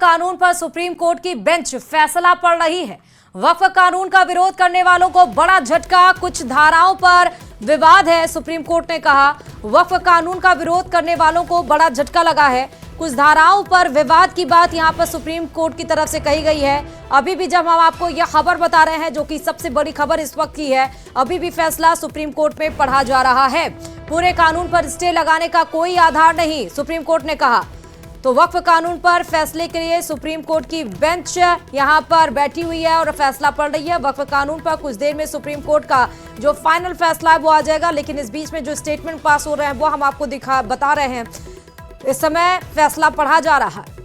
कानून पर supreme court की बेंच फैसला पढ़ रही है। वक्फ कानून का विरोध करने वालों को बड़ा झटका, कुछ धाराओं पर विवाद है। सुप्रीम कोर्ट ने कहा वक्फ कानून का विरोध करने वालों को बड़ा झटका लगा है। कुछ धाराओं पर विवाद की बात यहां पर सुप्रीम कोर्ट की तरफ से कही गई है। अभी भी जब हम आपको यह खबर बता रहे हैं, जो कि सबसे बड़ी खबर इस वक्त की है, अभी भी फैसला सुप्रीम कोर्ट में पढ़ा जा रहा है। पूरे कानून पर स्टे लगाने का कोई आधार नहीं, सुप्रीम कोर्ट ने कहा। तो वक्फ कानून पर फैसले के लिए सुप्रीम कोर्ट की बेंच यहां पर बैठी हुई है और फैसला पढ़ रही है। वक्फ कानून पर कुछ देर में सुप्रीम कोर्ट का जो फाइनल फैसला है वो आ जाएगा, लेकिन इस बीच में जो स्टेटमेंट पास हो रहे हैं वो हम आपको बता रहे हैं। इस समय फैसला पढ़ा जा रहा है,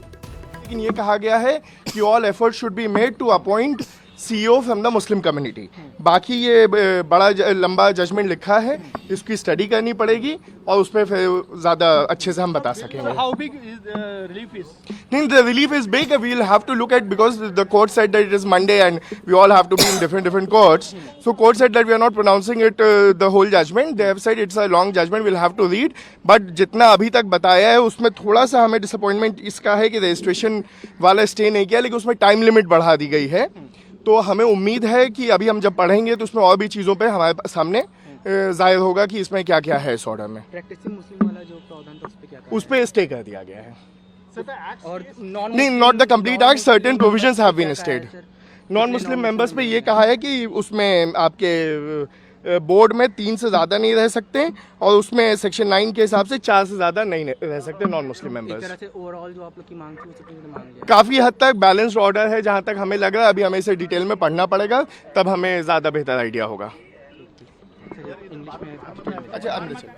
लेकिन ये कहा गया है कि all effort should be made to appoint CEO from the Muslim community. बाकी ये बड़ा लंबा जजमेंट लिखा है, इसकी स्टडी करनी पड़ेगी और उस पर फिर ज़्यादा अच्छे से हम बता सकेंगे। How big is the relief is? नहीं, the relief is big. We'll have to look at, because the court said that it is Monday and we all have to be in different courts. So court said that we are not pronouncing it the whole judgment. They have said it's a long judgment. We'll have to read. But जितना अभी तक बताया है उसमें थोड़ा सा हमें disappointment इसका है कि रजिस्ट्रेशन वाला स्टे नहीं किया, लेकिन उसमें टाइम लिमिट बढ़ा दी गई है। तो हमें उम्मीद है कि अभी हम जब पढ़ेंगे तो उसमें और भी चीज़ों पे हमारे सामने जाहिर होगा कि इसमें क्या क्या है इस ऑर्डर में। प्रैक्टिसिंग मुस्लिम वाला जो प्रावधान था उस पे क्या उस पर स्टे कर दिया गया है। और नहीं, not the complete act, certain provisions have been stayed. Non Muslim members पे ये कहा है कि उसमें आपके बोर्ड में 3 से ज़्यादा नहीं रह सकते और उसमें सेक्शन 9 के हिसाब से 4 से ज़्यादा नहीं रह सकते नॉन मुस्लिम मेंबर्स। एक तरह से ओवरऑल जो आप लोग की मांग थी उसे मान लिया काफ़ी हद तक बैलेंस्ड ऑर्डर है जहाँ तक हमें लग रहा है। अभी हमें इसे डिटेल में पढ़ना पड़ेगा, तब हमें ज़्यादा बेहतर आइडिया होगा। इंग्लिश में। अच्छा, अंदर चलो।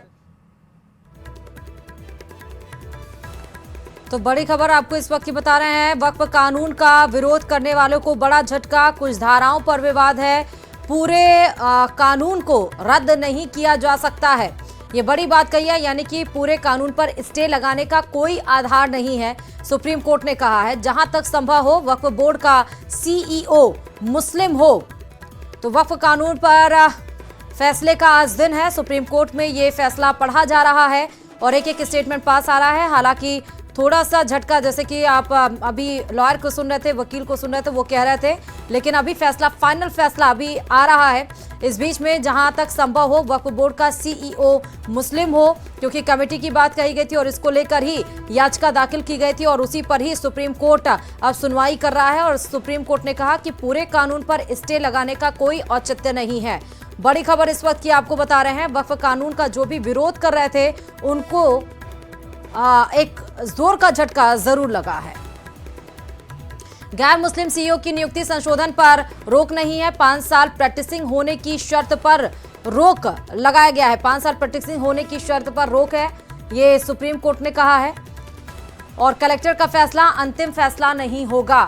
तो बड़ी खबर आपको इस वक्त की बता रहे हैं। वक्फ कानून का विरोध करने वालों को बड़ा झटका, कुछ धाराओं पर विवाद है। पूरे कानून को रद्द नहीं किया जा सकता है, ये बड़ी बात कही है। यानी कि पूरे कानून पर स्टे लगाने का कोई आधार नहीं है, सुप्रीम कोर्ट ने कहा है। जहां तक संभव हो वक्फ बोर्ड का CEO मुस्लिम हो। तो वक्फ कानून पर फैसले का आज दिन है। सुप्रीम कोर्ट में ये फैसला पढ़ा जा रहा है और एक एक स्टेटमेंट पास आ रहा है। हालांकि थोड़ा सा झटका, जैसे कि आप अभी लॉयर को सुन रहे थे, वकील को सुन रहे थे, वो कह रहे थे, लेकिन अभी फैसला, फाइनल फैसला अभी आ रहा है। इस बीच में जहां तक संभव हो वक्फ बोर्ड का CEO मुस्लिम हो, क्योंकि कमेटी की बात कही गई थी और इसको लेकर ही याचिका दाखिल की गई थी और उसी पर ही सुप्रीम कोर्ट अब सुनवाई कर रहा है। और सुप्रीम कोर्ट ने कहा कि पूरे कानून पर स्टे लगाने का कोई औचित्य नहीं है। बड़ी खबर इस वक्त की आपको बता रहे हैं। वक्फ कानून का जो भी विरोध कर रहे थे उनको एक जोर का झटका जरूर लगा है। गैर मुस्लिम CEO की नियुक्ति संशोधन पर रोक नहीं है। 5 साल प्रैक्टिसिंग होने की शर्त पर रोक लगाया गया है। 5 साल प्रैक्टिसिंग होने की शर्त पर रोक है, ये सुप्रीम कोर्ट ने कहा है। और कलेक्टर का फैसला अंतिम फैसला नहीं होगा।